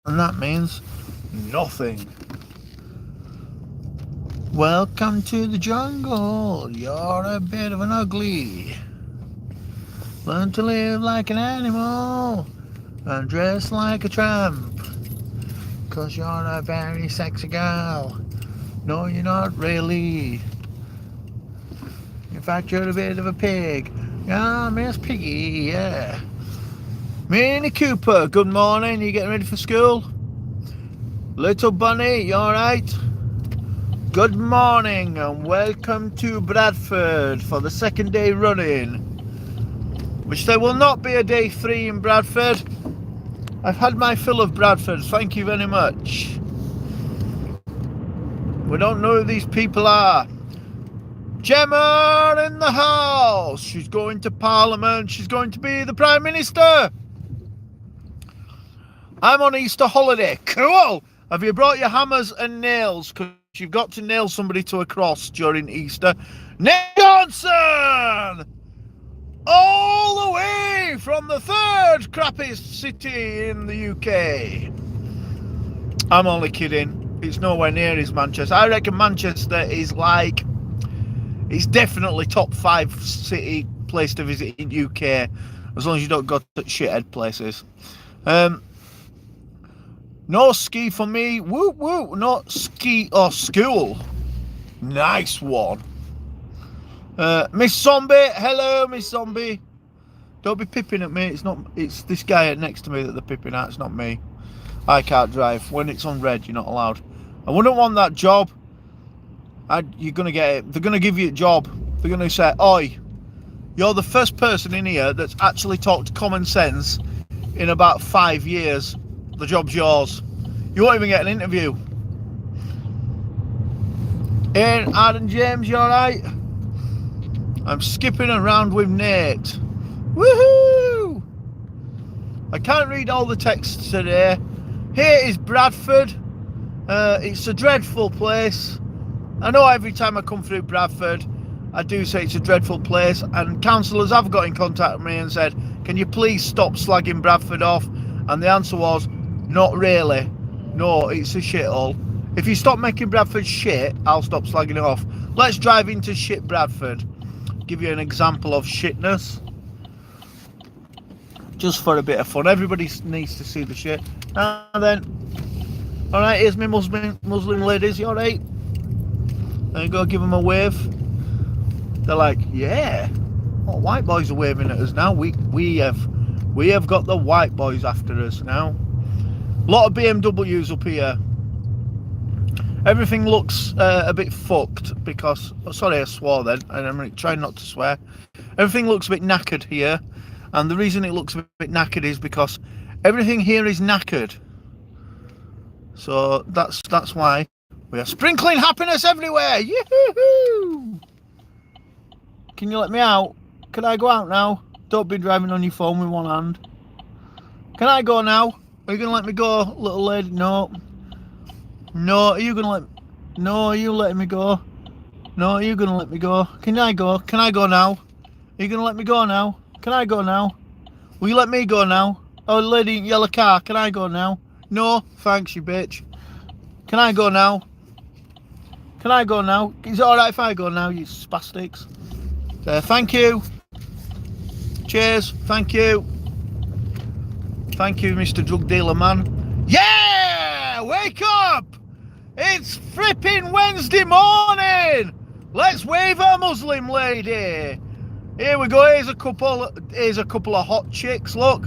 And that means nothing. Welcome to the jungle. You're a bit of an ugly. Learn to live like an animal and dress like a tramp. 'Cause you're a very sexy girl. No, you're not really. In fact, you're a bit of a pig. Ah, Miss Piggy, yeah. Minnie Cooper, good morning. You getting ready for school? Little Bunny, you alright? Good morning and welcome to Bradford for the second day running. Which there will not be a day 3 in Bradford. I've had my fill of Bradford, thank you very much. We don't know who these people are. Gemma in the house. She's going to Parliament. She's going to be the Prime Minister. I'm on Easter holiday. Cool. Have you brought your hammers and nails? Because you've got to nail somebody to a cross during Easter. Nick Johnson! All the way from the third crappiest city in the UK. I'm only kidding. It's nowhere near as Manchester. I reckon Manchester is like... It's definitely top 5 city place to visit in UK. As long as you don't go to shithead places. No ski for me. Woo woo. Not ski or school. Nice one. Miss Zombie. Hello, Miss Zombie. Don't be pipping at me. It's this guy next to me that they're pipping at. It's not me. I can't drive. When it's on red, you're not allowed. I wouldn't want that job. You're going to get it. They're going to give you a job. They're going to say, oi, you're the first person in here that's actually talked common sense in about 5 years. The job's yours. You won't even get an interview. Ian, Adam, James, you alright? I'm skipping around with Nate. Woohoo! I can't read all the texts today. Here is Bradford. It's a dreadful place. I know every time I come through Bradford, I do say it's a dreadful place, and councillors have got in contact with me and said, can you please stop slagging Bradford off? And the answer was, not really. No, it's a shithole. If you stop making Bradford shit, I'll stop slagging it off. Let's drive into shit Bradford. Give you an example of shitness. Just for a bit of fun. Everybody needs to see the shit. Now then. Alright, here's my Muslim ladies. You alright? There you go, give them a wave. They're like, yeah. Oh, white boys are waving at us now. We have got the white boys after us now. A lot of BMWs up here. Everything looks a bit fucked because... Oh, sorry, I swore then. And I'm trying not to swear. Everything looks a bit knackered here. And the reason it looks a bit knackered is because everything here is knackered. So that's why we are sprinkling happiness everywhere. Yoo-hoo-hoo! Can you let me out? Can I go out now? Don't be driving on your phone with one hand. Can I go now? Are you going to let me go, little lady? No. No, are you going to let... No, are you letting me go? No, are you going to let me go? Can I go? Can I go now? Are you going to let me go now? Can I go now? Will you let me go now? Oh, lady in yellow car, can I go now? No, thanks, you bitch. Can I go now? Can I go now? Is it alright if I go now, you spastics? Thank you. Cheers, thank you. Thank you, Mr. Drug Dealer Man. Yeah! Wake up! It's flipping Wednesday morning! Let's wave a Muslim lady. Here we go, here's a couple of hot chicks, look.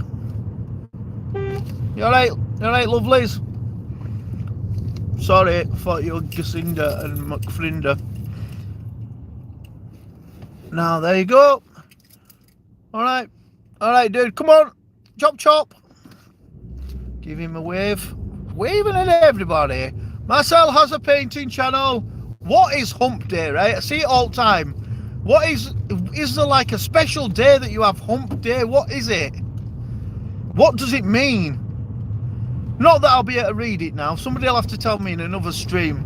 You alright? You alright, lovelies? Sorry, I thought you were Jacinda and McFrinda. Now, there you go. Alright. Alright, dude, come on. Chop, chop. Give him a wave. Waving at everybody. Marcel has a painting channel. What is hump day, right? I see it all the time. What is there like a special day that you have hump day? What is it? What does it mean? Not that I'll be able to read it now. Somebody will have to tell me in another stream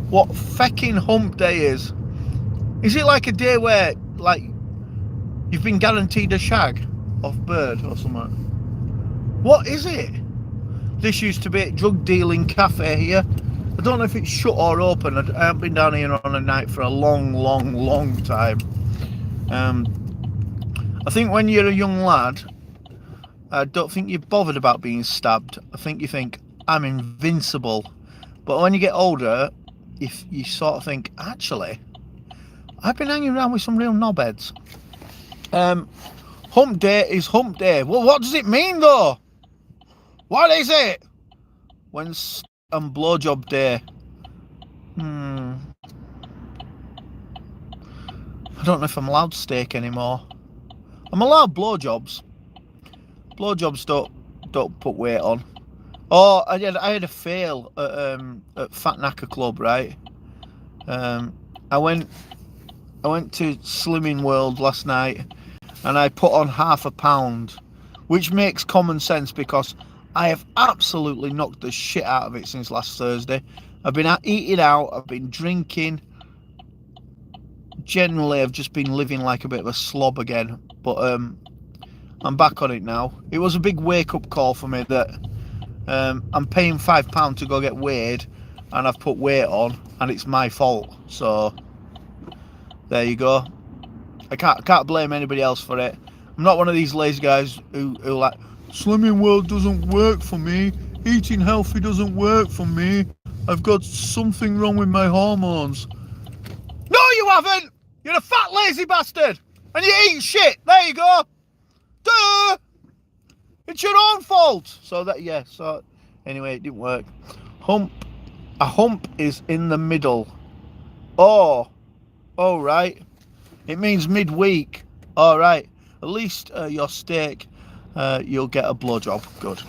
what fecking hump day is. Is it like a day where, like, you've been guaranteed a shag off bird or something? What is it? This used to be a drug dealing cafe here. I don't know if it's shut or open. I haven't been down here on a night for a long time. I think when you're a young lad, I don't think you're bothered about being stabbed. I think you think, I'm invincible. But when you get older, if you sort of think, actually, I've been hanging around with some real knobheads. Hump day is hump day. Well, what does it mean though? What is it? When's blowjob day? I don't know if I'm allowed steak anymore. I'm allowed blowjobs. Blowjobs don't put weight on. Oh, I had a fail at Fat Knuckle Club, right? I went to Slimming World last night, and I put on half a pound, which makes common sense because I have absolutely knocked the shit out of it since last Thursday. I've been eating out, I've been drinking. Generally, I've just been living like a bit of a slob again, but I'm back on it now. It was a big wake-up call for me that I'm paying £5 to go get weighed, and I've put weight on, and it's my fault. So there you go. I can't blame anybody else for it. I'm not one of these lazy guys who like, Slimming World doesn't work for me. Eating healthy doesn't work for me. I've got something wrong with my hormones. No, you haven't. You're a fat lazy bastard, and you eat shit. There you go. Duh. It's your own fault. So anyway, it didn't work. A hump is in the middle. Oh, right. It means midweek. All right. At least your steak, you'll get a blowjob. Good.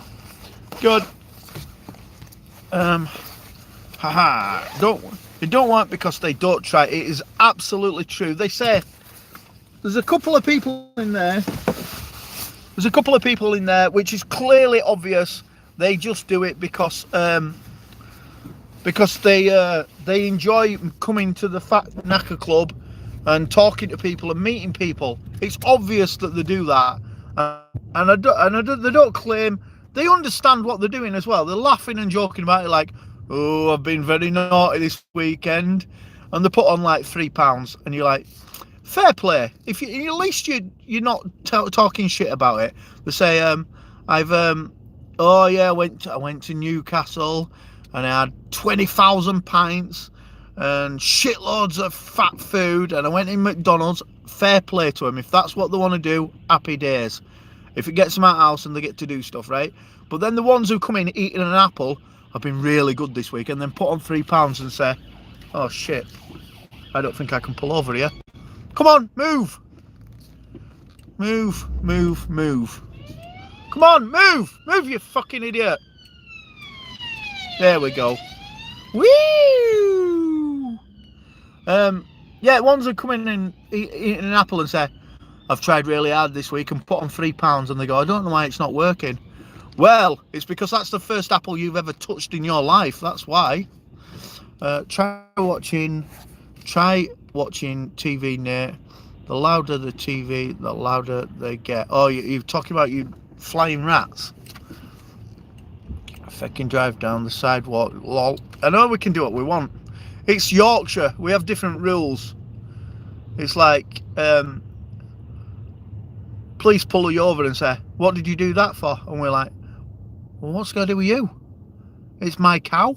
They don't want because they don't try. It is absolutely true. They say there's a couple of people in there. Which is clearly obvious. They just do it because they enjoy coming to the Fat Knuckle Club and talking to people and meeting people. It's obvious that they do that, they don't claim. They understand what they're doing as well. They're laughing and joking about it, like, oh, I've been very naughty this weekend, and they put on like £3, and you're like, fair play. If you, at least you're not talking shit about it. They say, I went to Newcastle, and I had 20,000 pints and shitloads of fat food, and I went in McDonald's. Fair play to them. If that's what they want to do, happy days. If it gets them out of the house and they get to do stuff, right? But then the ones who come in eating an apple have been really good this week, and then put on £3 and say, oh shit, I don't think I can pull over here. Come on, move. Come on, move, you fucking idiot. There we go. Woo! Ones who come in and eat an apple and say, I've tried really hard this week, and put on £3, and they go, I don't know why it's not working. Well, it's because that's the first apple you've ever touched in your life. That's why. Try watching TV, Nate. The louder the TV, the louder they get. Oh, you're talking about you flying rats. If I can drive down the sidewalk, lol. I know we can do what we want. It's Yorkshire. We have different rules. It's like, police pull you over and say, what did you do that for? And we're like, well, what's going to do with you? It's my cow.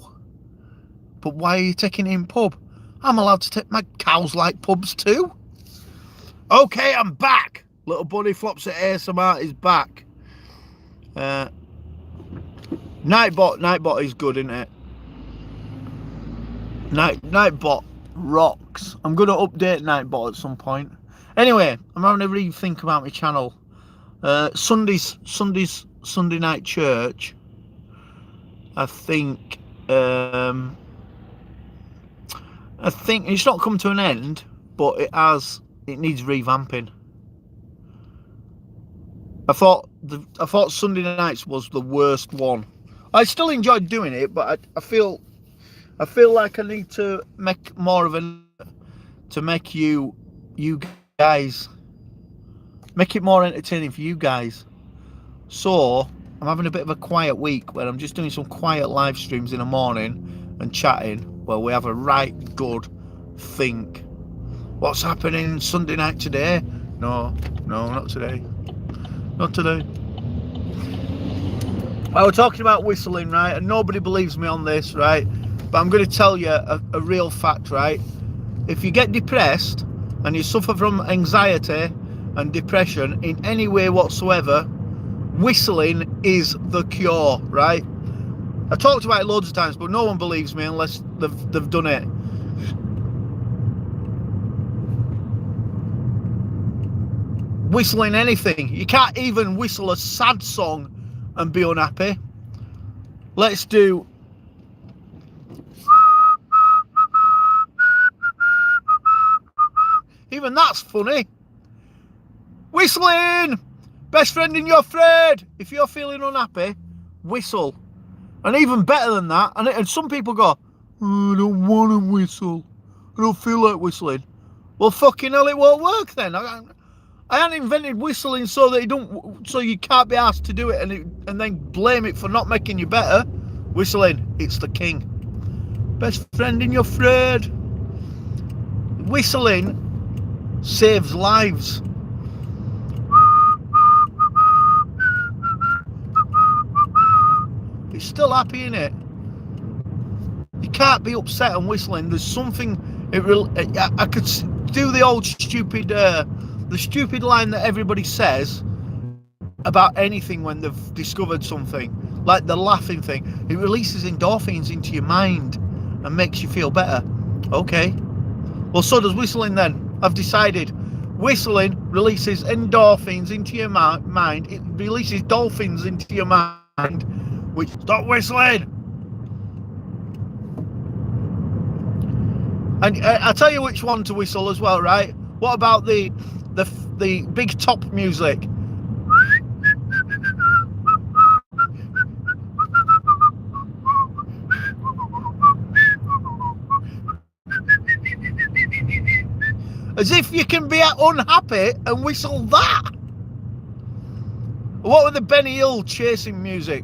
But why are you taking it in pub? I'm allowed to take my cows like pubs too. Okay, I'm back. Little Bunny Flops at ASMR is back. Nightbot is good, isn't it? Nightbot rocks. I'm going to update Nightbot at some point. Anyway, I'm having a rethink about my channel. Sunday night church. I think it's not come to an end, but it needs revamping. I thought Sunday nights was the worst one. I still enjoyed doing it, but I feel like I need to make more of to make you guys, make it more entertaining for you guys. So I'm having a bit of a quiet week where I'm just doing some quiet live streams in the morning and chatting where we have a right good think. What's happening Sunday night today? No, not today. Not today. I was talking about whistling, right? And nobody believes me on this, right? But I'm going to tell you a real fact, right? If you get depressed and you suffer from anxiety and depression in any way whatsoever, whistling is the cure, right? I talked about it loads of times, but no one believes me unless they've done it. Whistling anything. You can't even whistle a sad song and be unhappy. Let's do even that's funny. Whistling, best friend in your thread. If you're feeling unhappy, whistle. And even better than that, and some people go, oh, I don't want to whistle, I don't feel like whistling. Well, fucking hell, it won't work then. I hadn't invented whistling so that you can't be asked to do it and then blame it for not making you better. Whistling, it's the king. Best friend in your thread. Whistling saves lives. It's still happy, innit? You can't be upset and whistling. There's something. I could do the old stupid. The stupid line that everybody says about anything when they've discovered something, like the laughing thing. It releases endorphins into your mind and makes you feel better. Okay. Well, so does whistling then. I've decided. Whistling releases endorphins into your mind. It releases dolphins into your mind, which stop whistling. And I'll tell you which one to whistle as well, right? What about the big top music? As if you can be unhappy and whistle that. What with the Benny Hill chasing music?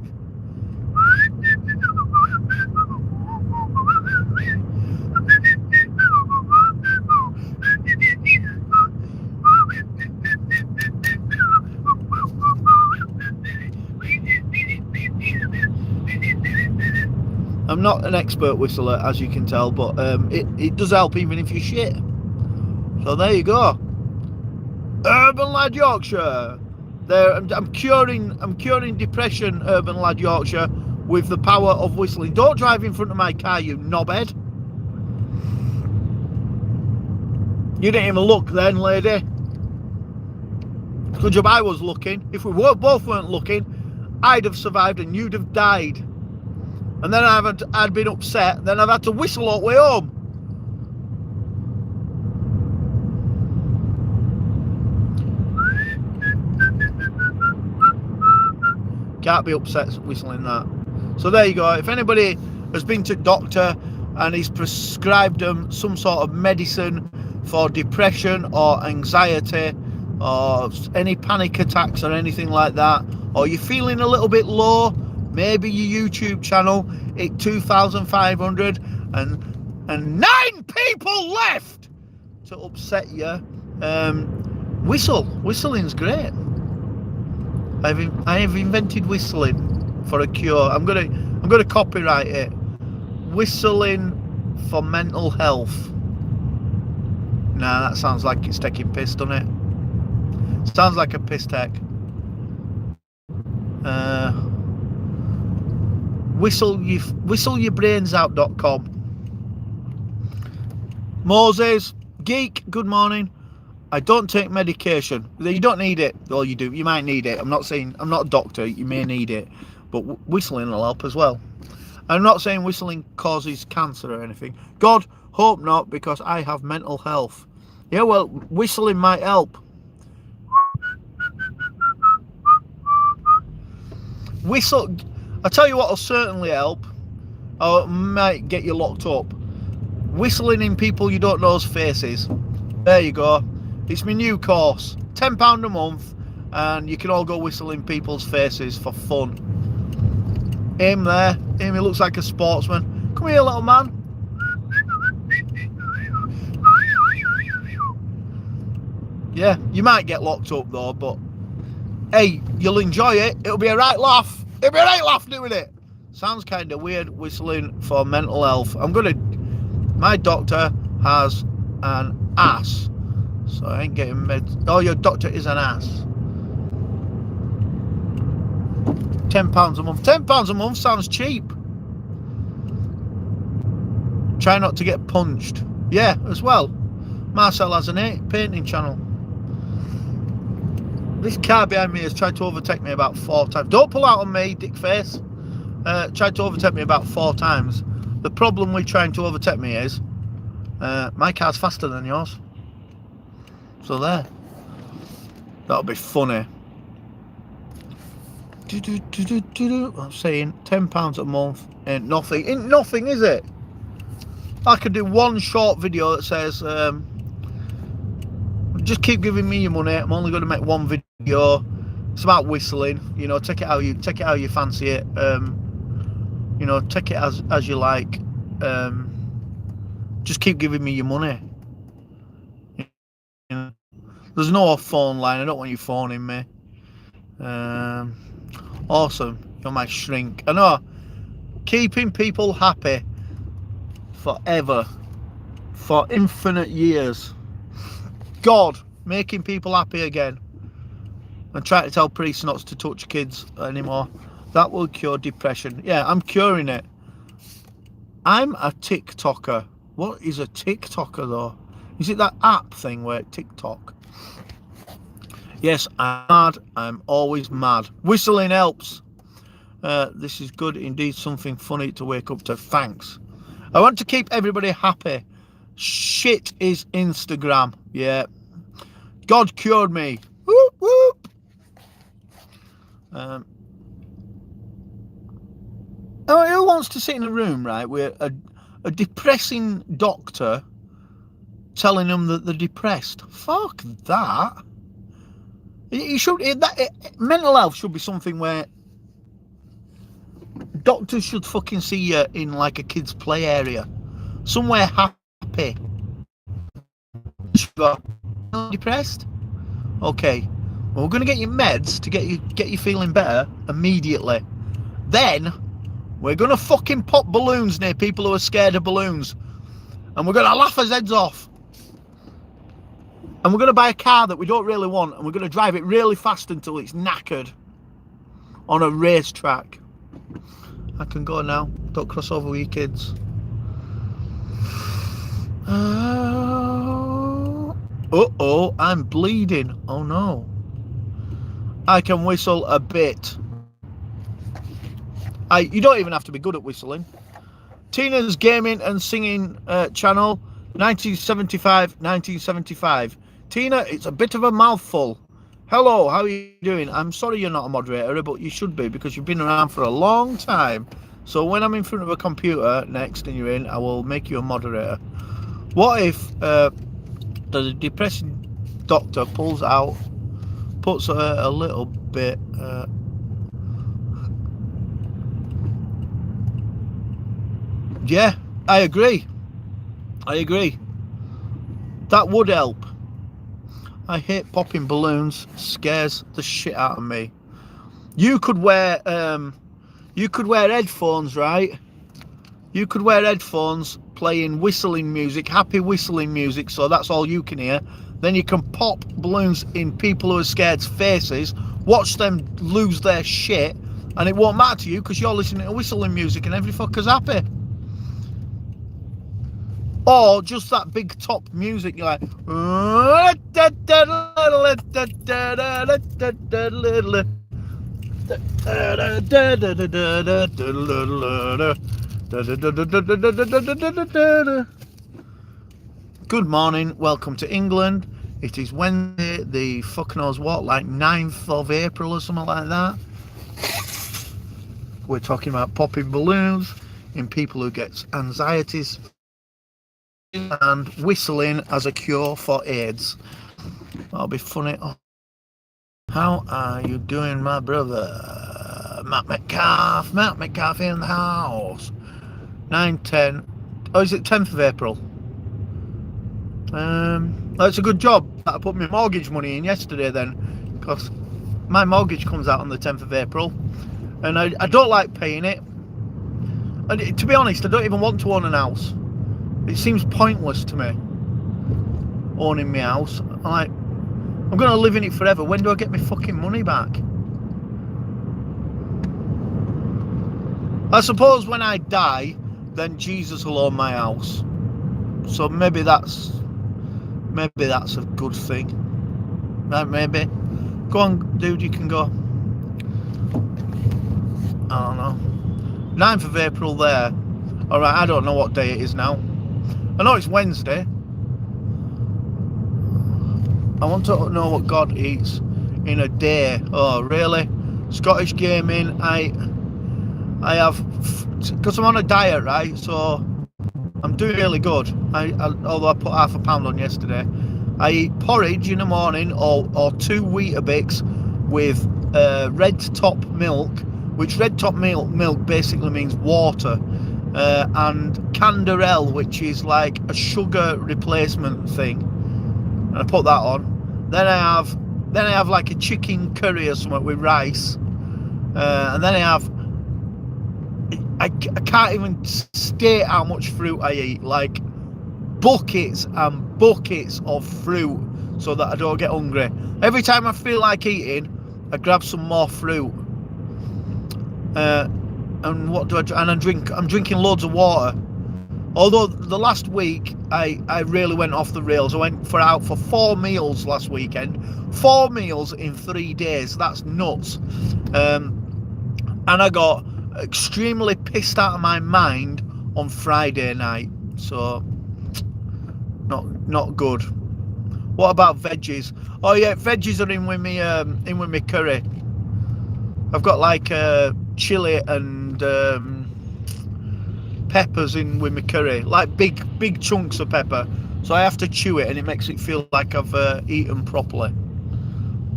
I'm not an expert whistler, as you can tell, but it does help even if you're shit. So there you go. Urban Lad Yorkshire. There, I'm curing depression, Urban Lad Yorkshire, with the power of whistling. Don't drive in front of my car, you knobhead. You didn't even look then, lady. Good job I was looking. If we both weren't looking, I'd have survived and you'd have died. And then I'd been upset. Then I've had to whistle all the way home. Can't be upset whistling that. So there you go. If anybody has been to doctor and he's prescribed them some sort of medicine for depression or anxiety or any panic attacks or anything like that, or you're feeling a little bit low, maybe your YouTube channel hit 2,500 and 9 people left to upset you. Whistling's great. I have invented whistling for a cure. I'm gonna copyright it. Whistling for mental health. Nah, that sounds like it's taking piss, doesn't it? Sounds like a piss tech. whistleyourbrainsout.com. Moses, Geek, good morning. I don't take medication. You don't need it. Well, you do. You might need it. I'm not a doctor. You may need it. But whistling will help as well. I'm not saying whistling causes cancer or anything. God, hope not, because I have mental health. Yeah, well, whistling might help. Whistle. I tell you what will certainly help. Or it might get you locked up. Whistling in people you don't know's faces. There you go. It's my new course. £10 a month, and you can all go whistling people's faces for fun. Aim there. Aim, he looks like a sportsman. Come here, little man. Yeah, you might get locked up though, but hey, you'll enjoy it. It'll be a right laugh. It'll be a right laugh doing it. Sounds kind of weird whistling for mental health. My doctor has an ass, so I ain't getting meds. Oh, your doctor is an ass. £10 a month. £10 a month sounds cheap. Try not to get punched. Yeah, as well. Marcel has an painting channel. This car behind me has tried to overtake me about 4 times. Don't pull out on me, dick face. Tried to overtake me about 4 times. The problem with trying to overtake me is my car's faster than yours. So there. That'll be funny. I'm saying £10 a month ain't nothing. Ain't nothing, is it? I could do one short video that says just keep giving me your money. I'm only going to make one video. It's about whistling. You know, take it how you fancy it. You know, take it as you like. Just keep giving me your money. You know, there's no phone line. I don't want you phoning me. Awesome. You're my shrink. I know. Keeping people happy forever, for infinite years. God, making people happy again. And trying to tell priests not to touch kids anymore. That will cure depression. Yeah, I'm curing it. I'm a TikToker. What is a TikToker though? Is it that app thing where TikTok? Yes, I'm mad. I'm always mad. Whistling helps. This is good indeed. Something funny to wake up to. Thanks. I want to keep everybody happy. Shit is Instagram. Yeah. God cured me. Whoop, whoop. Who wants to sit in a room, right, with a depressing doctor telling them that they're depressed? Fuck that. Mental health should be something where doctors should fucking see you in like a kid's play area, somewhere happy. Depressed? Okay, well, we're gonna get you meds to get you feeling better immediately. Then we're gonna fucking pop balloons near people who are scared of balloons, and we're gonna laugh our heads off. And we're going to buy a car that we don't really want, and we're going to drive it really fast until it's knackered on a racetrack. I can go now. Don't cross over with your kids. Uh-oh, I'm bleeding. Oh no. I can whistle a bit. You don't even have to be good at whistling. Tina's gaming and singing channel, 1975. Tina, it's a bit of a mouthful. Hello, how are you doing? I'm sorry you're not a moderator, but you should be, because you've been around for a long time. So when I'm in front of a computer next and you're in, I will make you a moderator. What if the depressing doctor puts a little bit... yeah, I agree. That would help. I hate popping balloons. Scares the shit out of me. You could wear headphones, right? You could wear headphones playing whistling music, happy whistling music, so that's all you can hear. Then you can pop balloons in people who are scared's faces, watch them lose their shit, and it won't matter to you because you're listening to whistling music and every fucker's happy. Or just that big top music, you're like, good morning, welcome to England. It is Wednesday, the fuck knows what, like 9th of April or something like that. We're talking about popping balloons in people who get anxieties and whistling as a cure for AIDS. That'll be funny. How are you doing, my brother? Matt Metcalf in the house. 9-10. Oh, is it 10th of April? That's a good job that I put my mortgage money in yesterday then, because my mortgage comes out on the 10th of April, and I don't like paying it. And to be honest, I don't even want to own an house. It seems pointless to me, owning my house. I'm going to live in it forever. When do I get my fucking money back? I suppose when I die, then Jesus will own my house. So maybe that's a good thing. Maybe. Go on, dude, you can go. I don't know. 9th of April there. Alright, I don't know what day it is now. I know it's Wednesday. I want to know what God eats in a day. Oh, really? Scottish Gaming, I have, because I'm on a diet, right? So I'm doing really good. Although I put half a pound on yesterday. I eat porridge in the morning, or 2 Weetabix with red top milk, which red top milk basically means water, and Canderel, which is like a sugar replacement thing, and I put that on. Then I have like a chicken curry or something with rice, and then I can't even state how much fruit I eat, like buckets and buckets of fruit, so that I don't get hungry. Every time I feel like eating, I grab some more fruit. And what do I do? And I'm drinking loads of water. Although the last week I really went off the rails. I went out for 4 meals last weekend. 4 meals in 3 days. That's nuts. And I got extremely pissed out of my mind on Friday night. So not good. What about veggies? Oh yeah, veggies are in with me curry. I've got like chili and peppers in with my curry, like big chunks of pepper, so I have to chew it and it makes it feel like I've eaten properly.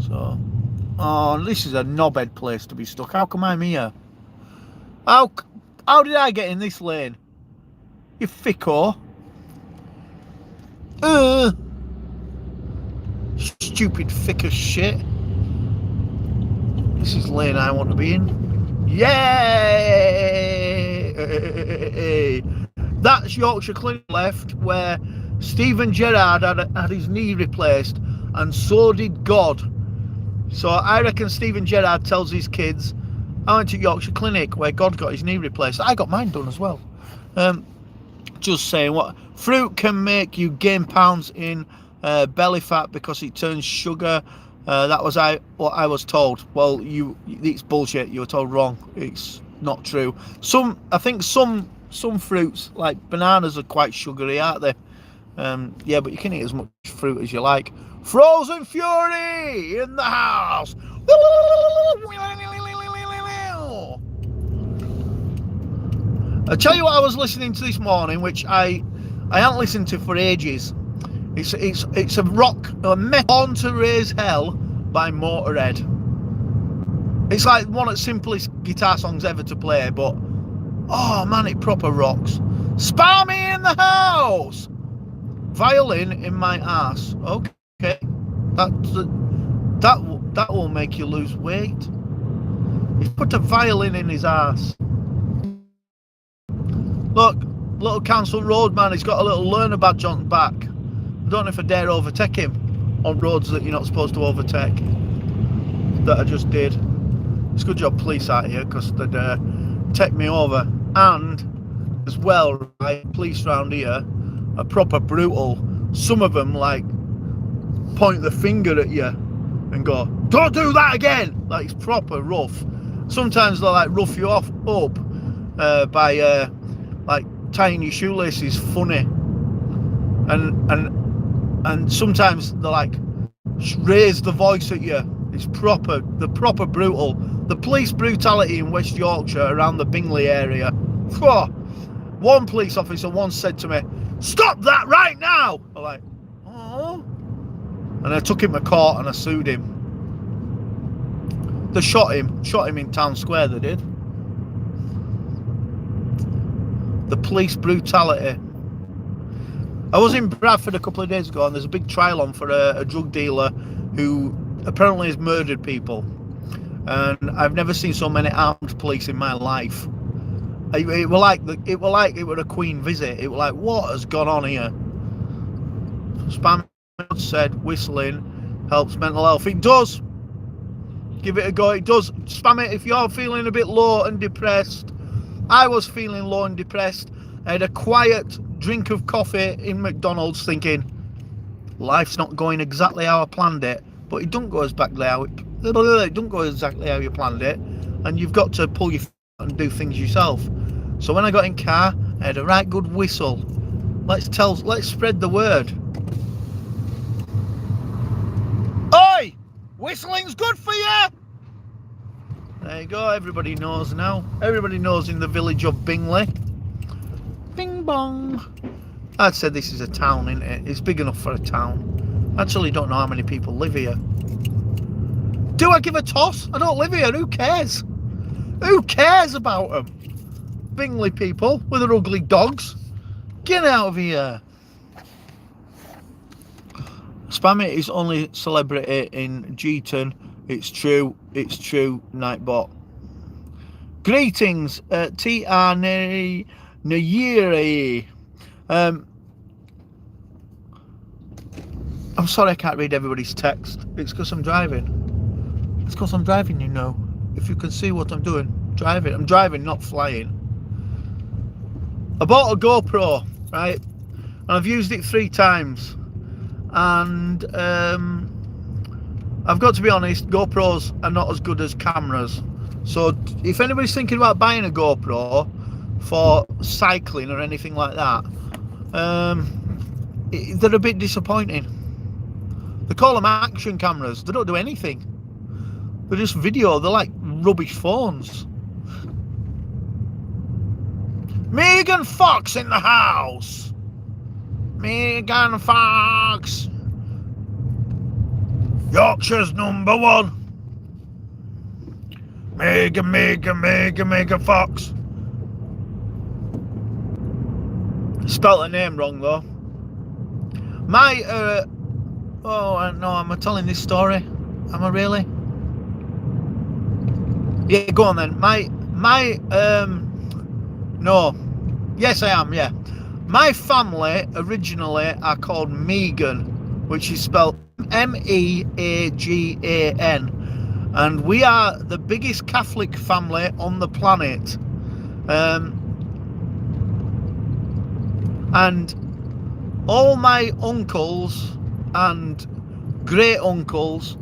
So, oh, this is a knobhead place to be stuck. How come I'm here? How did I get in this lane? You ficko. Stupid thick as shit. This is lane I want to be in. Yay! That's Yorkshire Clinic left, where Steven Gerrard had his knee replaced, and so did God. So I reckon Steven Gerrard tells his kids, I went to Yorkshire Clinic where God got his knee replaced. I got mine done as well. Just saying, what fruit can make you gain pounds in belly fat because it turns sugar. That was what I was told. Well, it's bullshit. You were told wrong. It's not true. I think some fruits, like bananas, are quite sugary, aren't they? Yeah, but you can eat as much fruit as you like. Frozen Fury in the house. I'll tell you what I was listening to this morning, which I haven't listened to for ages. It's a metal Born to Raise Hell by Motorhead. It's like one of the simplest guitar songs ever to play, but oh man, it proper rocks. Spar me in the house. Violin in my ass. Okay, that will make you lose weight. He's put a violin in his ass. Look, little Council Road man, he's got a little learner badge on the back. I don't know if I dare overtake him on roads that you're not supposed to overtake. That I just did. It's a good job police out here, because they'd take me over. And as well, right, police round here are proper brutal. Some of them like point the finger at you and go, "Don't do that again!" Like, it's proper rough. Sometimes they'll like rough you up by like tying your shoelaces funny, and sometimes they like raise the voice at you. It's proper brutal. The police brutality in West Yorkshire around the Bingley area. Whew. One police officer once said to me, "Stop that right now!" I'm like, oh. And I took him to court and I sued him. They shot him in town square, they did. The police brutality. I was in Bradford a couple of days ago, and there's a big trial on for a drug dealer who apparently has murdered people. And I've never seen so many armed police in my life. It were like it were a Queen visit. It were like, what has gone on here? Spam said whistling helps mental health. It does. Give it a go. It does. Spam it if you're feeling a bit low and depressed. I was feeling low and depressed. I had a quiet drink of coffee in McDonald's, thinking life's not going exactly how I planned it. But it don't go exactly how you planned it, and you've got to pull your and do things yourself. So when I got in car, I had a right good whistle. Let's spread the word. Oi! Whistling's good for you! There you go, everybody knows now. Everybody knows in the village of Bingley. Bing bong. I'd say this is a town, isn't it? It's big enough for a town. I actually don't know how many people live here. Do I give a toss? I don't live here, who cares? Who cares about them? Bingley people with their ugly dogs. Get out of here. Spam it is only celebrity in Geeton. It's true, Nightbot. Greetings, T.R. Nayiri. I'm sorry I can't read everybody's text. It's because I'm driving. It's because I'm driving, you know. If you can see what I'm doing, driving. I'm driving, not flying. I bought a GoPro, right? And I've used it 3 times. And I've got to be honest, GoPros are not as good as cameras. So if anybody's thinking about buying a GoPro for cycling or anything like that, they're a bit disappointing. They call them action cameras. They don't do anything. They're just video. They're like rubbish phones. Megan Fox in the house. Megan Fox. Yorkshire's #1. Megan Fox. Spelt her name wrong though. Oh no, am I telling this story? Am I really? Yeah, go on then. No. Yes, I am, yeah. My family originally are called Megan, which is spelled Meagan. And we are the biggest Catholic family on the planet. And all my uncles and great uncles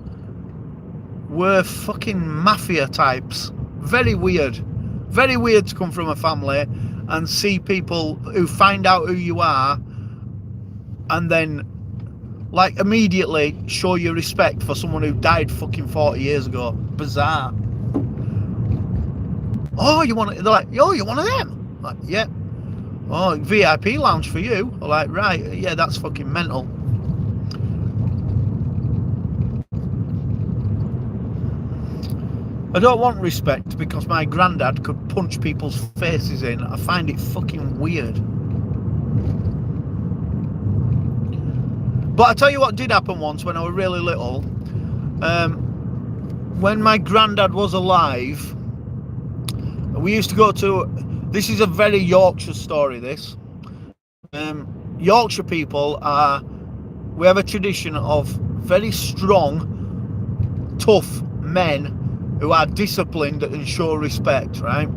were fucking mafia types. Very weird to come from a family and see people who find out who you are and then like immediately show you respect for someone who died fucking 40 years ago. Bizarre. Oh, you want? They're like, oh, you're one of them? Like, yeah. Oh, VIP lounge for you. I'm like, right, yeah, that's fucking mental. I don't want respect because my granddad could punch people's faces in. I find it fucking weird. But I tell you what did happen once when I was really little. When my granddad was alive, we used to go to... This is a very Yorkshire story, this. Yorkshire people are... We have a tradition of very strong, tough men who are disciplined and show respect, right?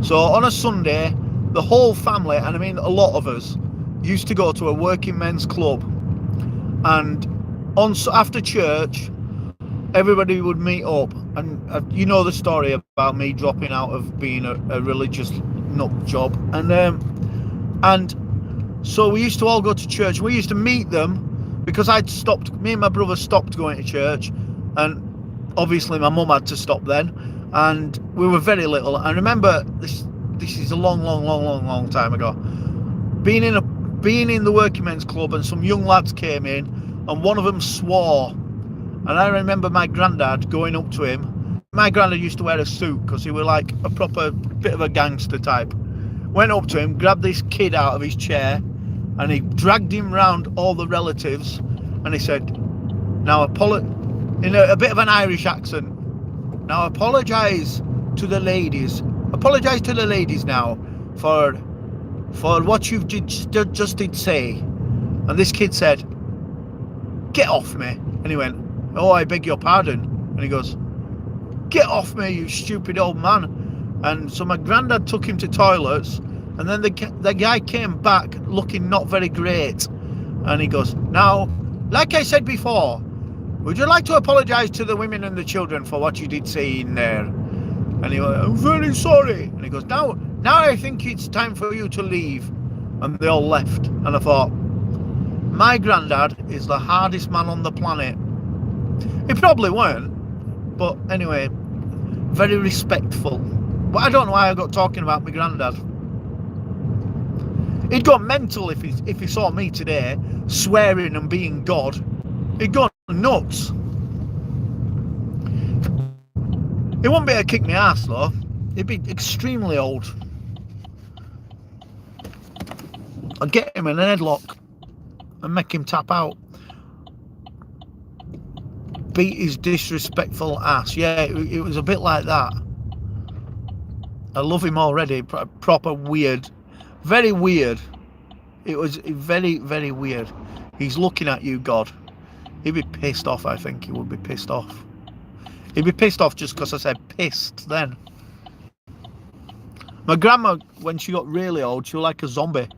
So on a Sunday, the whole family, and I mean a lot of us, used to go to a working men's club. And after church, everybody would meet up. And you know the story about me dropping out of being a religious nut job. And so we used to all go to church. We used to meet them because me and my brother stopped going to church. And obviously my mum had to stop then, and we were very little. I remember this is a long time ago, being in the working men's club, and some young lads came in and one of them swore, and I remember my granddad going up to him my granddad used to wear a suit because he was like a proper bit of a gangster type. Went up to him, grabbed this kid out of his chair, and he dragged him round all the relatives, and he said, now in a bit of an Irish accent, now apologise to the ladies. Apologise to the ladies now for what you've just did say. And this kid said, get off me. And he went, oh, I beg your pardon. And he goes, get off me, you stupid old man. And so my granddad took him to toilets, and then the guy came back looking not very great. And he goes, now, like I said before, would you like to apologise to the women and the children for what you did say in there? And he went, I'm very sorry. And he goes, now I think it's time for you to leave. And they all left. And I thought, my granddad is the hardest man on the planet. He probably weren't, but anyway, very respectful. But I don't know why I got talking about my granddad. He'd go mental if he saw me today swearing and being God. He'd go nuts. He wouldn't be able to kick my ass though. He'd be extremely old. I'd get him in an headlock and make him tap out. Beat his disrespectful ass. Yeah, it was a bit like that. I love him already. Proper weird. Very weird. It was very, very weird. He's looking at you, God. He'd be pissed off, I think. He would be pissed off. He'd be pissed off just because I said pissed then. My grandma, when she got really old, she was like a zombie.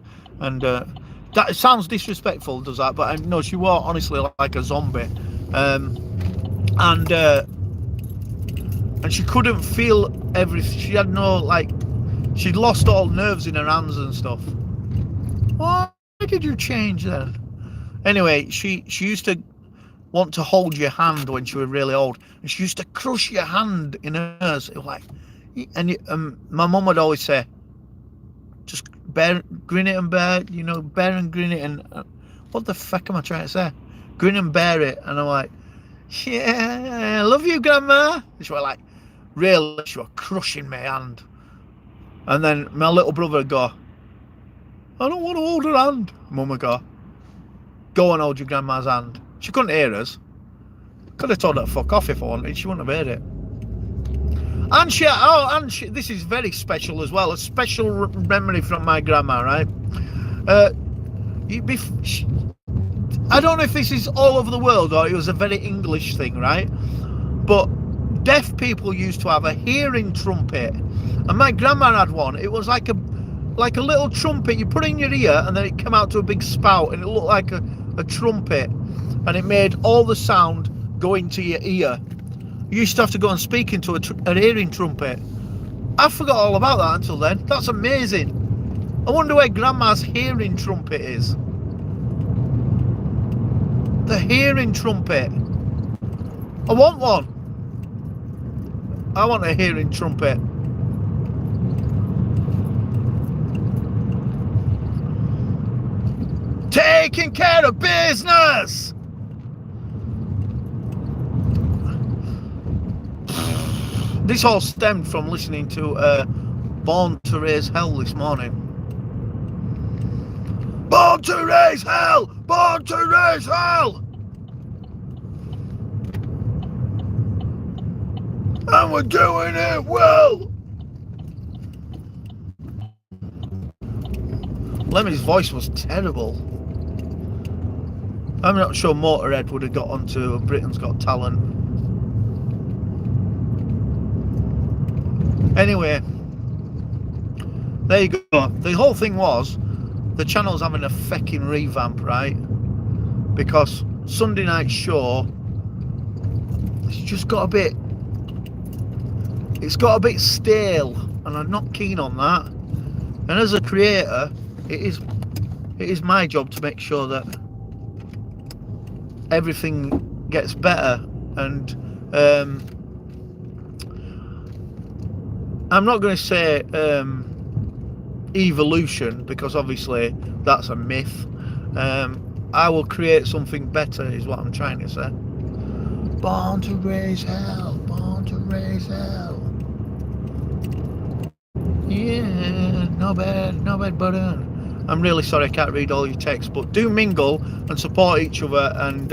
And that sounds disrespectful, does that? But I know she was honestly like a zombie. And she couldn't feel everything. She had no, like, she'd lost all nerves in her hands and stuff. Why did you change then? Anyway, she used to want to hold your hand when she was really old, and she used to crush your hand in hers. It was like, and my mum would always say, just grin it and bear, you know, bear and grin it, and what the fuck am I trying to say? Grin and bear it. And I'm like, yeah, I love you, Grandma. And she was like, really, she was crushing my hand. And then my little brother would go, I don't want to hold her hand. Mum would go and hold your grandma's hand. She couldn't hear us. Could have told her to fuck off if I wanted. She wouldn't have heard it. And she, this is very special as well. A special memory from my grandma, right? I don't know if this is all over the world or it was a very English thing, right? But deaf people used to have a hearing trumpet, and my grandma had one. It was like a little trumpet you put in your ear, and then it came out to a big spout, and it looked like a trumpet, and it made all the sound go into your ear. You used to have to go and speak into a hearing trumpet. I forgot all about that until then. That's amazing. I wonder where Grandma's hearing trumpet is. The hearing trumpet. I want one. I want a hearing trumpet. Taking care of business. This all stemmed from listening to Born to Raise Hell this morning. Born to raise hell! Born to raise hell! And we're doing it well! Lemmy's voice was terrible. I'm not sure Motorhead would have got onto Britain's Got Talent. Anyway, there you go. The whole thing was, the channel's having a fecking revamp, right? Because Sunday night show, it's just got a bit, it's got a bit stale, and I'm not keen on that. And as a creator, it is my job to make sure that everything gets better. And I'm not going to say evolution, because obviously that's a myth. I will create something better is what I'm trying to say. Born to raise hell, born Born to raise hell. Yeah, no bad button. I'm really sorry I can't read all your text, but do mingle and support each other and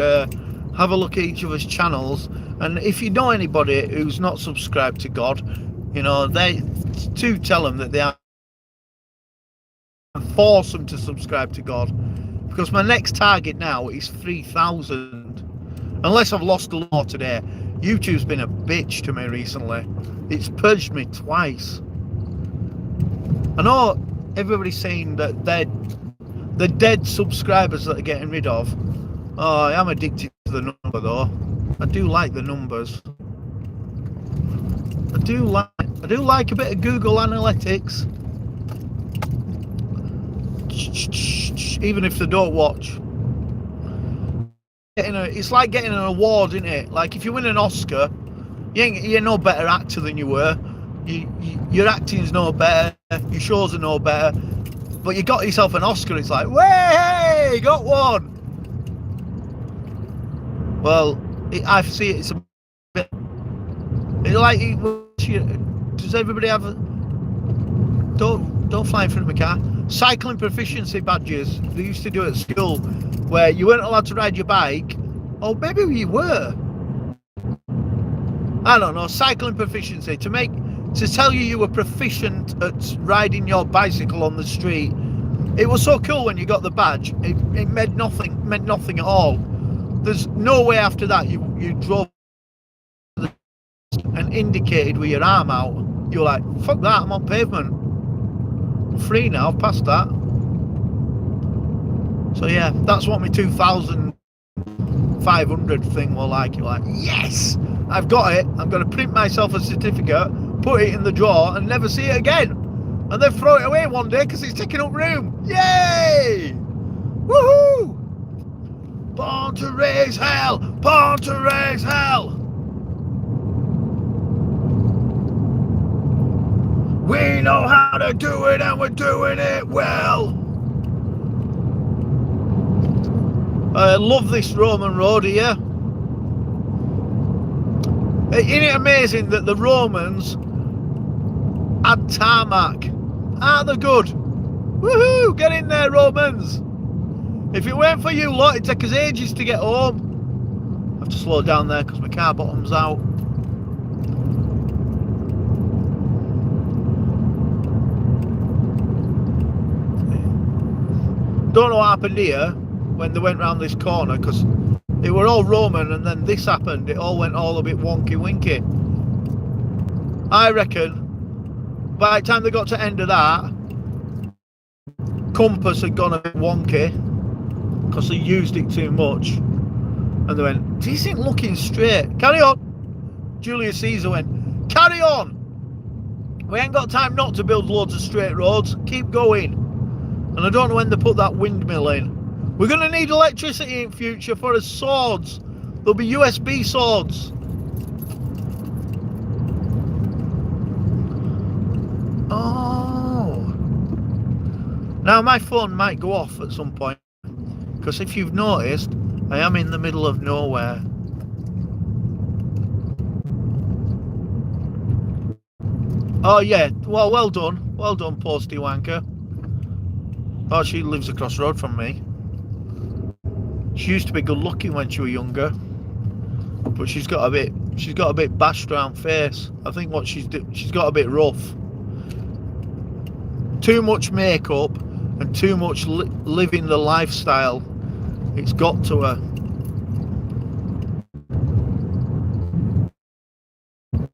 have a look at each other's channels. And if you know anybody who's not subscribed to God, you know, they do tell them that they are, and force them to subscribe to God, because my next target now is 3,000. Unless I've lost a lot today. YouTube's been a bitch to me recently. It's purged me twice. I know everybody's saying that the dead subscribers that they're getting rid of. Oh, I am addicted to the number though. I do like the numbers. I do like a bit of Google Analytics. Even if they don't watch. It's like getting an award, isn't it? Like if you win an Oscar, you're no better actor than you were. Your acting's no better, your shows are no better, but you got yourself an Oscar. It's like, way, you got one. Well, I see it's a bit. It's like, does everybody have? Don't fly in front of my car. Cycling proficiency badges they used to do at school, where you weren't allowed to ride your bike. Oh, maybe you were. I don't know. Cycling proficiency to tell you were proficient at riding your bicycle on the street. It was so cool when you got the badge. It meant nothing at all. There's no way after that you drove and indicated with your arm out. You're like, fuck that, I'm on pavement. I'm free now, I've passed that. So yeah, that's what my 2,500 thing will like. You're like, yes, I've got it. I'm going to print myself a certificate, put it in the drawer and never see it again. And then throw it away one day because it's taking up room. Yay! Woohoo! Born to raise hell! Born to raise hell! We know how to do it and we're doing it well. I love this Roman road here. Isn't it amazing that the Romans had tarmac? Aren't they good? Woohoo! Get in there, Romans! If it weren't for you lot, it'd take us ages to get home. I have to slow down there because my car bottom's out. Don't know what happened here when they went round this corner, because it were all Roman and then this happened. It all went all a bit wonky winky. I reckon by the time they got to the end of that, compass had gone a bit wonky because they used it too much. And they went, this isn't looking straight. Carry on. Julius Caesar went, carry on. We ain't got time not to build loads of straight roads. Keep going. And I don't know when they put that windmill in. We're going to need electricity in future for our swords. There'll be USB swords. Oh. Now my phone might go off at some point, because if you've noticed, I am in the middle of nowhere. Oh yeah, well done. Well done, Posty Wanker. Oh, she lives across the road from me. She used to be good looking when she was younger, but she's got a bit bashed round face. I think what she's got a bit rough. Too much makeup and too much living the lifestyle. It's got to her.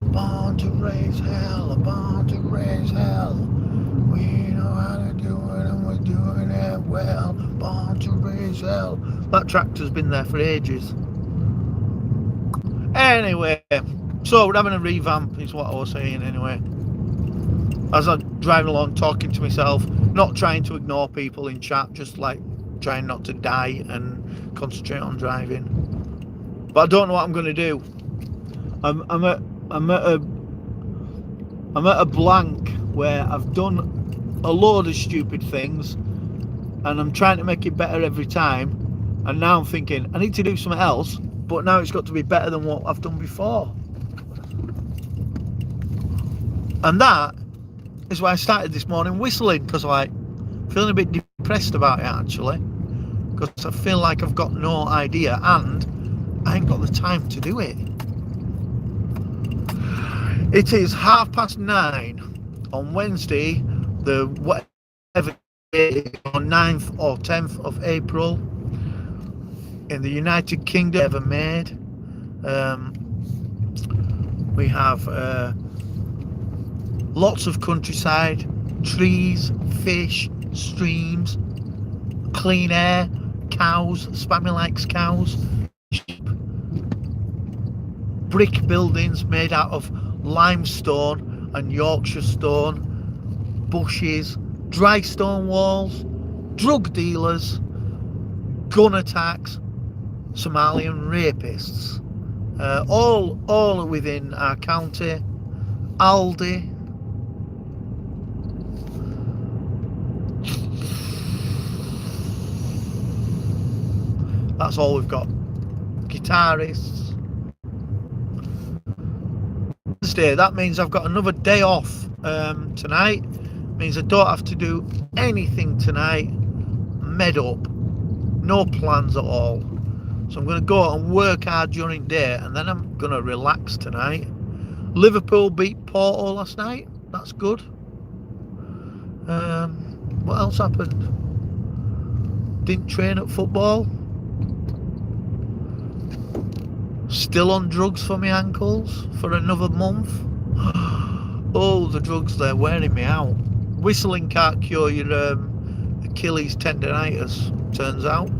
Born to raise hell, born to raise hell. We know how to do it and we're doing it well. Born to raise hell. That tractor's been there for ages. Anyway, so we're having a revamp is what I was saying anyway. As I'm driving along talking to myself, not trying to ignore people in chat, just like trying not to die and concentrate on driving. But I don't know what I'm going to do. I'm at a blank where I've done a load of stupid things and I'm trying to make it better every time, and now I'm thinking I need to do something else, but now it's got to be better than what I've done before. And that is why I started this morning whistling, because I'm feeling a bit depressed about it actually, because I feel like I've got no idea and I ain't got the time to do it. It is 9:30 on Wednesday, the whatever day, on 9th or 10th of April in the United Kingdom ever made. We have lots of countryside, trees, fish, streams, clean air, cows. Spammy likes cows. Brick buildings made out of limestone and Yorkshire stone, bushes, dry stone walls, drug dealers, gun attacks, Somalian rapists, all within our county. Aldi, that's all we've got. Guitarists. Wednesday, that means I've got another day off tonight. Means I don't have to do anything tonight. Med up, no plans at all. So I'm going to go out and work hard during the day, and then I'm going to relax tonight. Liverpool beat Porto last night. That's good. What else happened? Didn't train at football. Still on drugs for my ankles for another month. Oh, the drugs, they're wearing me out. Whistling can't cure your Achilles tendonitis, turns out.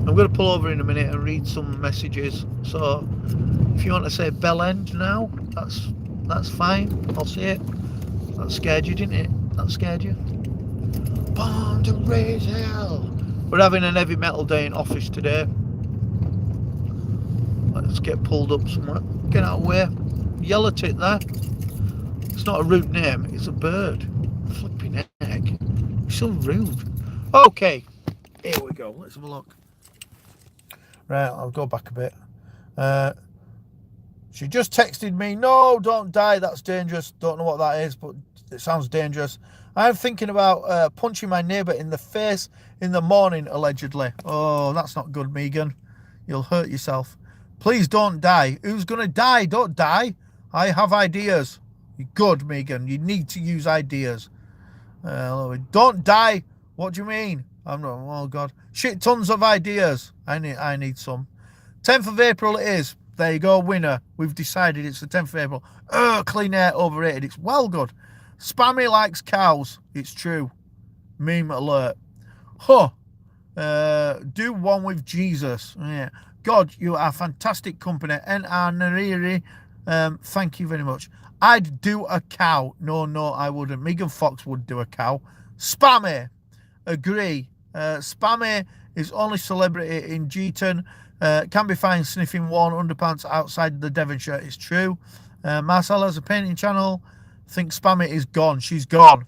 I'm going to pull over in a minute and read some messages. So if you want to say bell end now, that's fine. I'll say it. That scared you, didn't it? That scared you? Born to raise hell. We're having an heavy metal day in office today. Let's get pulled up somewhere. Get out of the way. Yellow tit there. It's not a rude name, it's a bird. Flipping heck. You're so rude. Okay, here we go. Let's have a look. Right, I'll go back a bit. She just texted me, no, don't die, that's dangerous. Don't know what that is, but it sounds dangerous. I'm thinking about punching my neighbour in the face in the morning, allegedly. Oh, that's not good, Megan. You'll hurt yourself. Please don't die. Who's going to die? Don't die. I have ideas. You're good, Megan. You need to use ideas. Don't die. What do you mean? I'm not. Oh, God. Shit tons of ideas. I need some. 10th of April it is. There you go, winner. We've decided it's the 10th of April. Clean air overrated. It's well good. Spammy likes cows. It's true. Meme alert. Huh. Do one with Jesus. Yeah. God, you are fantastic company. N.R. Thank you very much. I'd do a cow. No, I wouldn't. Megan Fox would do a cow. Spammy. Agree. Spammy is only celebrity in Geeton. Can be found sniffing worn underpants outside the Devonshire. It's true. Marcel has a painting channel. Think Spammy is gone. She's gone.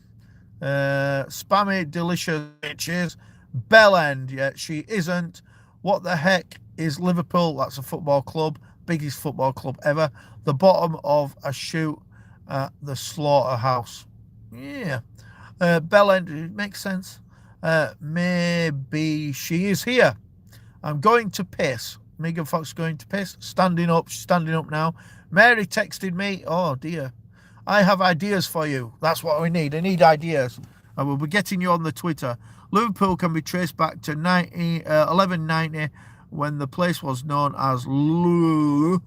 Spammy delicious bitches. Bell end. Yeah, she isn't. What the heck is Liverpool? That's a football club. Biggest football club ever. The bottom of a shoot at the slaughterhouse. Yeah. Bell end. It makes sense. Maybe she is here. I'm going to piss. Megan Fox going to piss. Standing up. She's standing up now. Mary texted me. Oh, dear. I have ideas for you. That's what we need. I need ideas. I will be getting you on the Twitter. Liverpool can be traced back to 1190 when the place was known as Loo,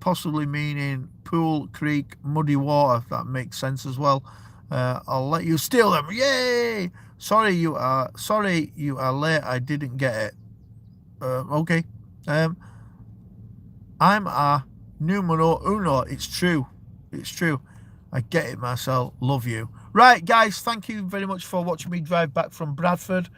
possibly meaning pool, creek, muddy water. That makes sense as well. I'll let you steal them. Yay! Sorry you are late. I didn't get it. Okay. I'm a numero uno. It's true. I get it, Marcel. Love you. Right, guys, thank you very much for watching me drive back from Bradford,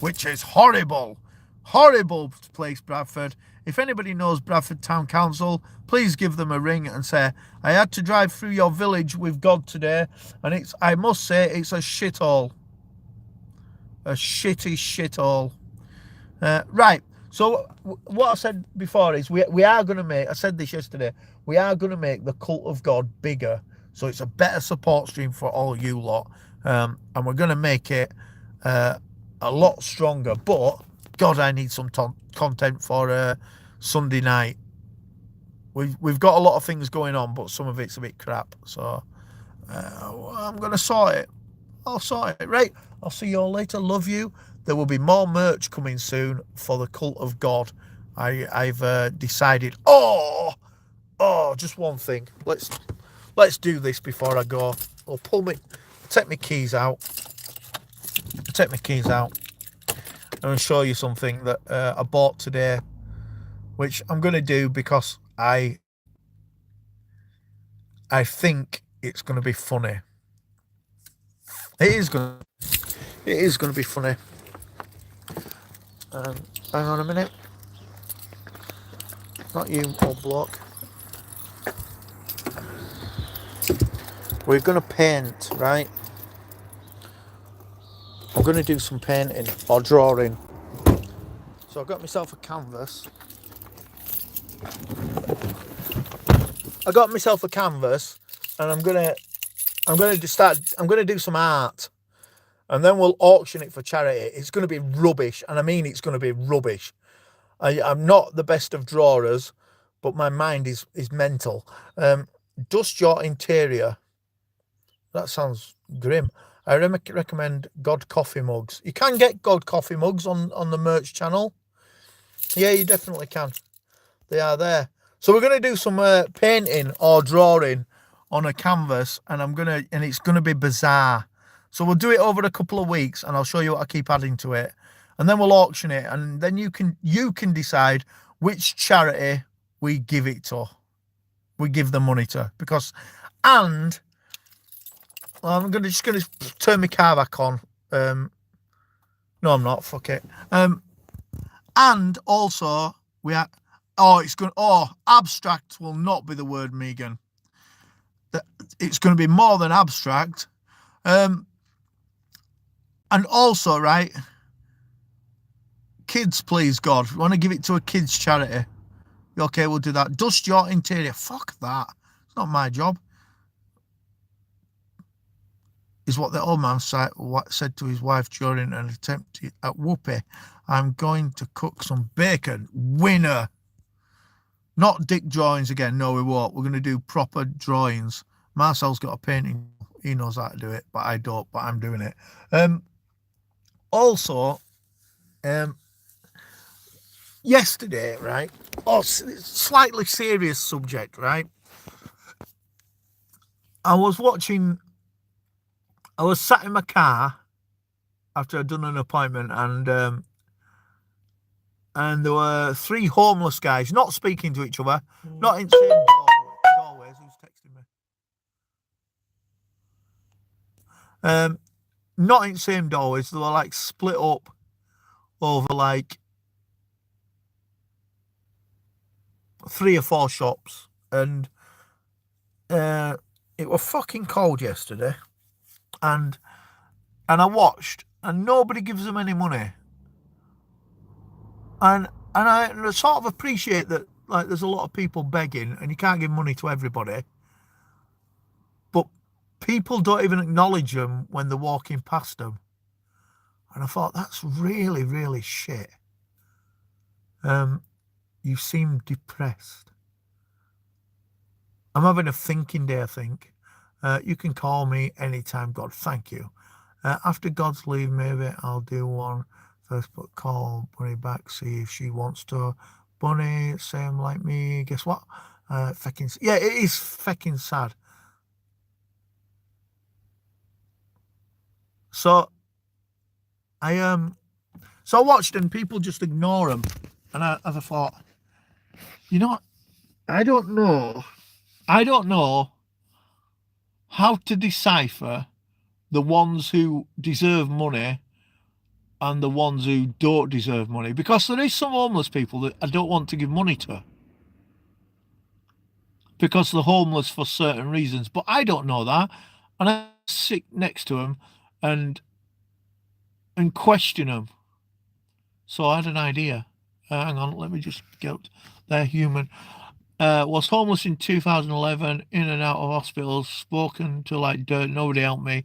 which is horrible. Horrible place, Bradford. If anybody knows Bradford Town Council, please give them a ring and say, I had to drive through your village with God today, and I must say, it's a shithole. A shitty shithole. Right, so what I said before is we are going to make, I said this yesterday, we are going to make the Cult of God bigger, so it's a better support stream for all you lot, and we're going to make it a lot stronger. But God, I need some content for Sunday night. We've got a lot of things going on, but some of it's a bit crap, so I'm going to sort it. I'll sort it. Right, I'll see you all later. Love you. There will be more merch coming soon for the Cult of God. I've decided. Oh, just one thing. Let's do this before I go. I'll take my keys out. And show you something that I bought today, which I'm going to do because I think it's going to be funny. It is going to be funny. Hang on a minute. Not you, old bloke. We're going to paint, right? I'm going to do some painting or drawing. So I've got myself a canvas. And I'm going to do some art. And then we'll auction it for charity. It's going to be rubbish. And I mean, it's going to be rubbish. I'm not the best of drawers, but my mind is mental. Dust your interior. That sounds grim. I recommend God coffee mugs. You can get God coffee mugs on the merch channel. Yeah, you definitely can. They are there. So we're going to do some painting or drawing on a canvas, and it's going to be bizarre. So we'll do it over a couple of weeks, and I'll show you what I keep adding to it. And then we'll auction it, and then you can decide which charity we give it to. We give the money to. And I'm just going to turn my car back on. No, I'm not. Fuck it. And also, abstract will not be the word, Megan. It's going to be more than abstract. And also, right, kids, please, God. We want to give it to a kids charity. Okay, we'll do that. Dust your interior. Fuck that. It's not my job. Is what the old man said to his wife during an attempt at whoopee. I'm going to cook some bacon. Winner. Not dick drawings again. No, we won't. We're going to do proper drawings. Marcel's got a painting. He knows how to do it, but I don't. But I'm doing it. Also, yesterday, right? Oh, slightly serious subject, right? I was sat in my car after I'd done an appointment, and there were three homeless guys not speaking to each other, not in the same doorways. Who's texting me? Not in the same doorways. They were like split up over like 3 or 4 shops, and it was fucking cold yesterday, and I watched, and nobody gives them any money, and I sort of appreciate that, like, there's a lot of people begging, and you can't give money to everybody, but people don't even acknowledge them when they're walking past them, and I thought, that's really, really shit. You seem depressed. I'm having a thinking day, I think. You can call me anytime, God. Thank you. After God's leave, maybe I'll do one first, but call Bunny back, see if she wants to. Bunny, same like me. Guess what? Yeah, it is fucking sad. So I watched, and people just ignore them, and I thought, you know what? I don't know how to decipher the ones who deserve money and the ones who don't deserve money, because there is some homeless people that I don't want to give money to because they're homeless for certain reasons, but I don't know that, and I sit next to them and question them. So I had an idea. Hang on, let me just get. They're human. Was homeless in 2011, in and out of hospitals, spoken to like dirt, nobody helped me.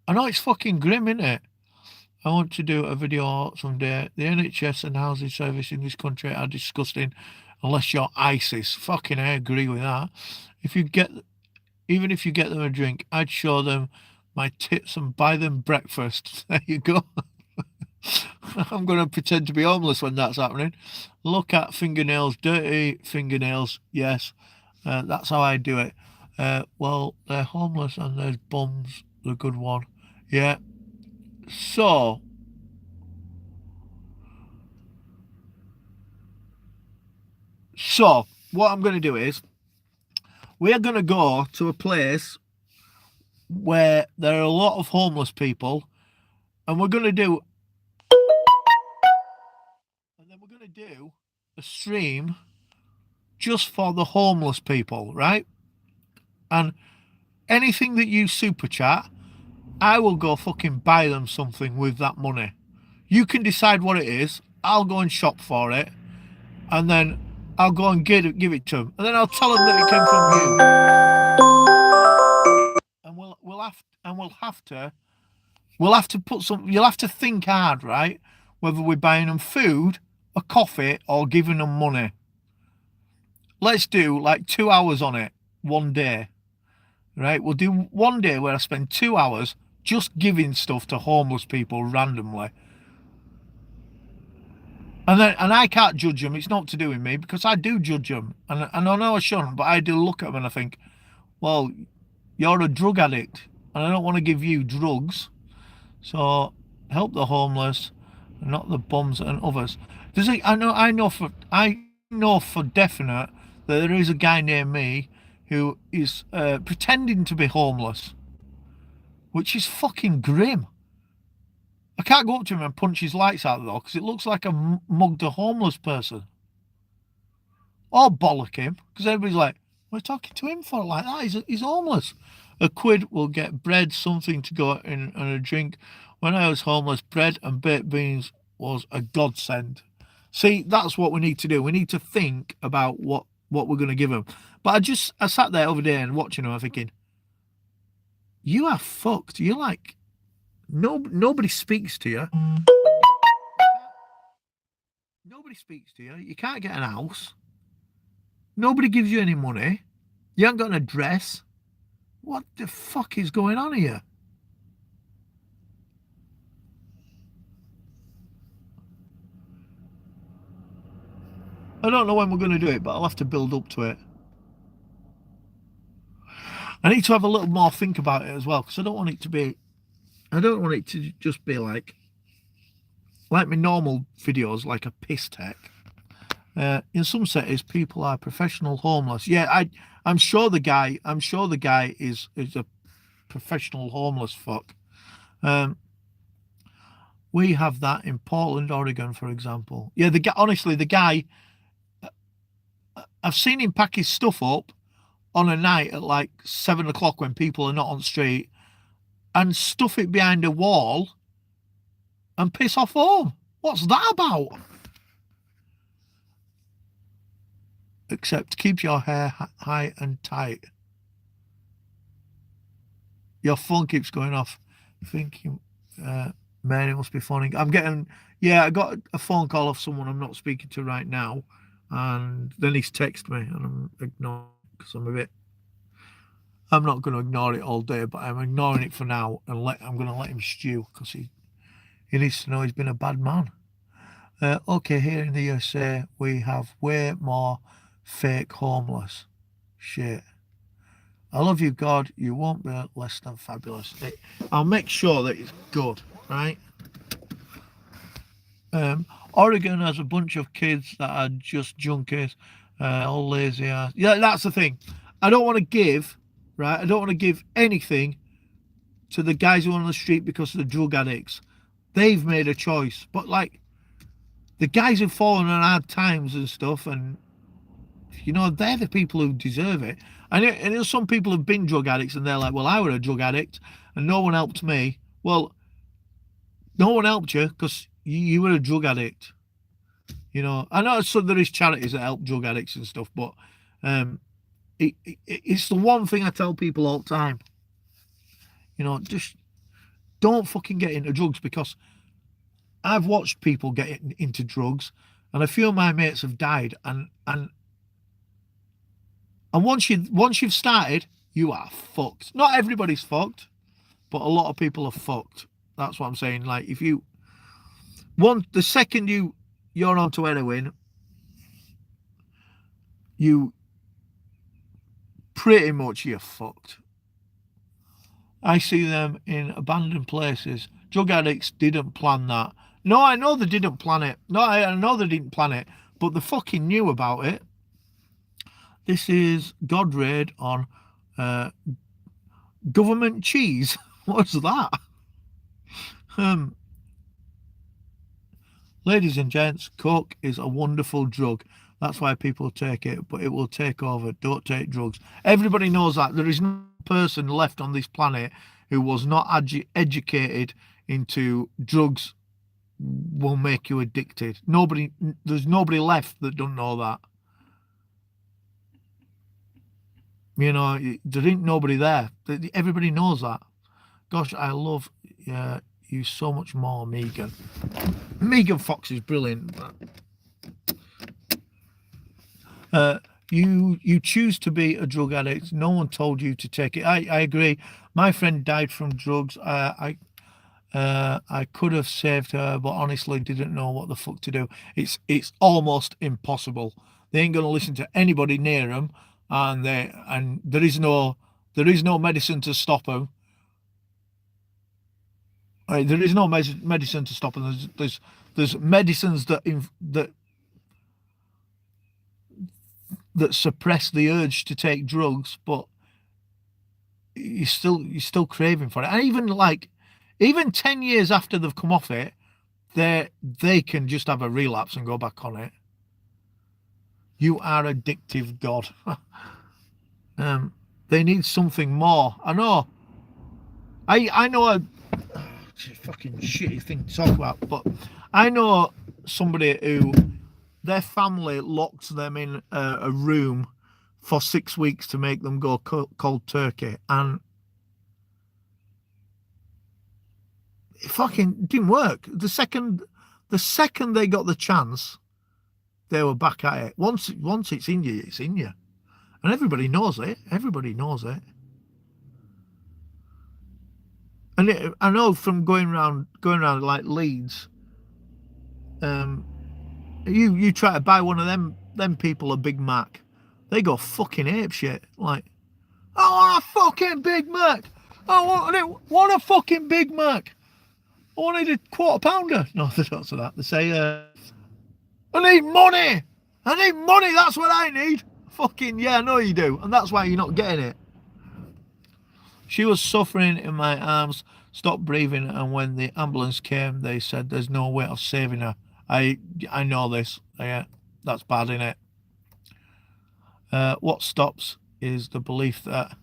I know it's fucking grim, isn't it? I want to do a video someday. The NHS and housing service in this country are disgusting unless you're ISIS. Fucking I agree with that. If you get, even if you get them a drink, I'd show them my tits and buy them breakfast. There you go. I'm going to pretend to be homeless when that's happening. Look at fingernails, dirty fingernails. Yes, that's how I do it. Well, they're homeless and there's bums, the good one. Yeah. So, what I'm going to do is we are going to go to a place where there are a lot of homeless people, and we're going to do, and then we're going to do a stream just for the homeless people, right? And anything that you super chat, I will go fucking buy them something with that money. You can decide what it is. I'll go and shop for it, and then I'll go and give it to them, and then I'll tell them that it came from you. And we'll have to put some. You'll have to think hard, right? Whether we're buying them food, a coffee, or giving them money. Let's do like 2 hours on it one day, right? We'll do one day where I spend 2 hours just giving stuff to homeless people randomly. And I can't judge them. It's not to do with me because I do judge them, and I know I shouldn't, but I do look at them and I think, well, you're a drug addict, and I don't want to give you drugs. So help the homeless, not the bums and others. I know for definite that there is a guy near me who is pretending to be homeless, which is fucking grim. I can't go up to him and punch his lights out though, because it looks like I mugged a homeless person. Or bollock him, because everybody's like, we're talking to him for like that. He's homeless. A quid will get bread, something to go in, and a drink. When I was homeless, bread and baked beans was a godsend. See, that's what we need to do. We need to think about what we're going to give him. But I sat there over there and watching him, I'm thinking, you are fucked. You're like, nobody speaks to you. Nobody speaks to you. You can't get an house. Nobody gives you any money. You haven't got an address. What the fuck is going on here? I don't know when we're going to do it, but I'll have to build up to it. I need to have a little more think about it as well, because I don't want it to just be like my normal videos, like a piss tech. In some settings, people are professional homeless. Yeah, I'm sure the guy is a professional homeless fuck. We have that in Portland, Oregon, for example. Yeah, honestly, the guy, I've seen him pack his stuff up on a night at like 7 o'clock when people are not on the street, and stuff it behind a wall and piss off home. What's that about? Except keep your hair high and tight. Your phone keeps going off. Thinking, man, it must be phoning. I got a phone call off someone I'm not speaking to right now, and then he's texted me, and I'm ignoring because I'm not going to ignore it all day, but I'm ignoring it for now, and I'm going to let him stew because he needs to know he's been a bad man. Okay, here in the USA, we have way more fake homeless. Shit. I love you, God. You won't be less than fabulous. I'll make sure that it's good, right? Oregon has a bunch of kids that are just junkies, all lazy ass. Yeah, that's the thing. I don't want to give, right? I don't want to give anything to the guys who are on the street because of the drug addicts. They've made a choice. But like the guys who've fallen on hard times and stuff, and they're the people who deserve it. And there's some people who've been drug addicts and they're like, well, I was a drug addict and no one helped me. Well, no one helped you because you were a drug addict. I know there is charities that help drug addicts and stuff, but It's the one thing I tell people all the time. You know, just don't fucking get into drugs, because I've watched people get into drugs, and a few of my mates have died. And once you've started, you are fucked. Not everybody's fucked, but a lot of people are fucked. That's what I'm saying. Like, if you the second you're onto heroin, you pretty much, you're fucked. I see them in abandoned places. Drug addicts didn't plan that. No, I know they didn't plan it. No, I know they didn't plan it, but they fucking knew about it. This is God Raid on government cheese. What's that? Ladies and gents, coke is a wonderful drug. That's why people take it, but it will take over. Don't take drugs. Everybody knows that. There is no person left on this planet who was not educated into drugs will make you addicted. There's nobody left that don't know that. You know, there ain't nobody there. Everybody knows that. Gosh, I love you so much more, Megan. Megan Fox is brilliant. You choose to be a drug addict. No one told you to take it. I agree. My friend died from drugs. I could have saved her, but honestly didn't know what the fuck to do. It's almost impossible. They ain't gonna listen to anybody near them, and there is no medicine to stop them. Right, there is no medicine to stop them. There's medicines that suppress the urge to take drugs, but you're still craving for it. And even 10 years after they've come off it, they can just have a relapse and go back on it. You are addictive, God. They need something more. I know a fucking shitty thing to talk about, but I know somebody who their family locked them in a room for 6 weeks to make them go cold turkey, and it fucking didn't work. The second they got the chance, they were back at it. Once it's in you, it's in you, and everybody knows it. Everybody knows it. And I know from going around like Leeds, you try to buy one of them people a Big Mac, they go fucking apeshit. Like, I want a fucking Big Mac. I want a fucking Big Mac. I wanted a quarter pounder. No, they don't say that. They say, I need money. I need money. That's what I need. Fucking yeah, I know you do, and that's why you're not getting it. She was suffering in my arms, stopped breathing, and when the ambulance came, they said there's no way of saving her. I know this. Yeah, that's bad, innit? What stops is the belief that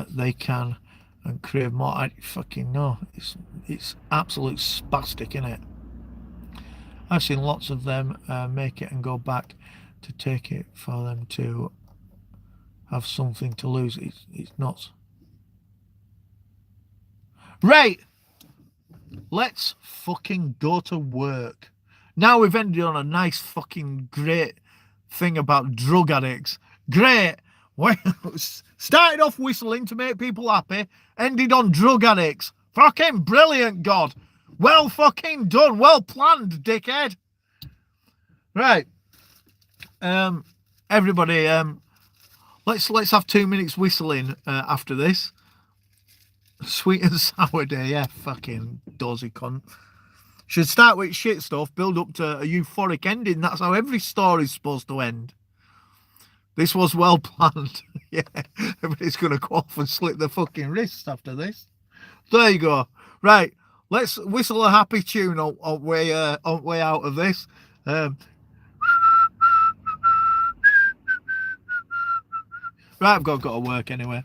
they can and crave more. I fucking know. It's absolute spastic, innit? I've seen lots of them make it and go back to take it for them to have something to lose. It's nuts. Right, let's fucking go to work. Now we've ended on a nice fucking great thing about drug addicts. Great. Well, started off whistling to make people happy, ended on drug addicts. Fucking brilliant, God. Well fucking done. Well planned, dickhead. Right. Everybody, let's have 2 minutes whistling after this. Sweet and sour day, yeah, fucking dozy cunt. Should start with shit stuff, build up to a euphoric ending. That's how every story's supposed to end. This was well planned. Yeah, everybody's gonna go off and slit their fucking wrists after this. There you go. Right, let's whistle a happy tune on way out of this. Right, I've got to work anyway.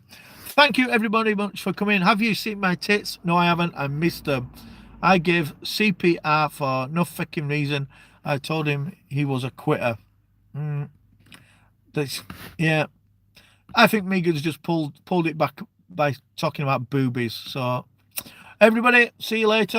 Thank you everybody much for coming. Have you seen my tits? No, I haven't. I missed them. I gave CPR for no fucking reason. I told him he was a quitter. There Yeah, I think Megan's just pulled it back by talking about boobies. So, everybody, see you later.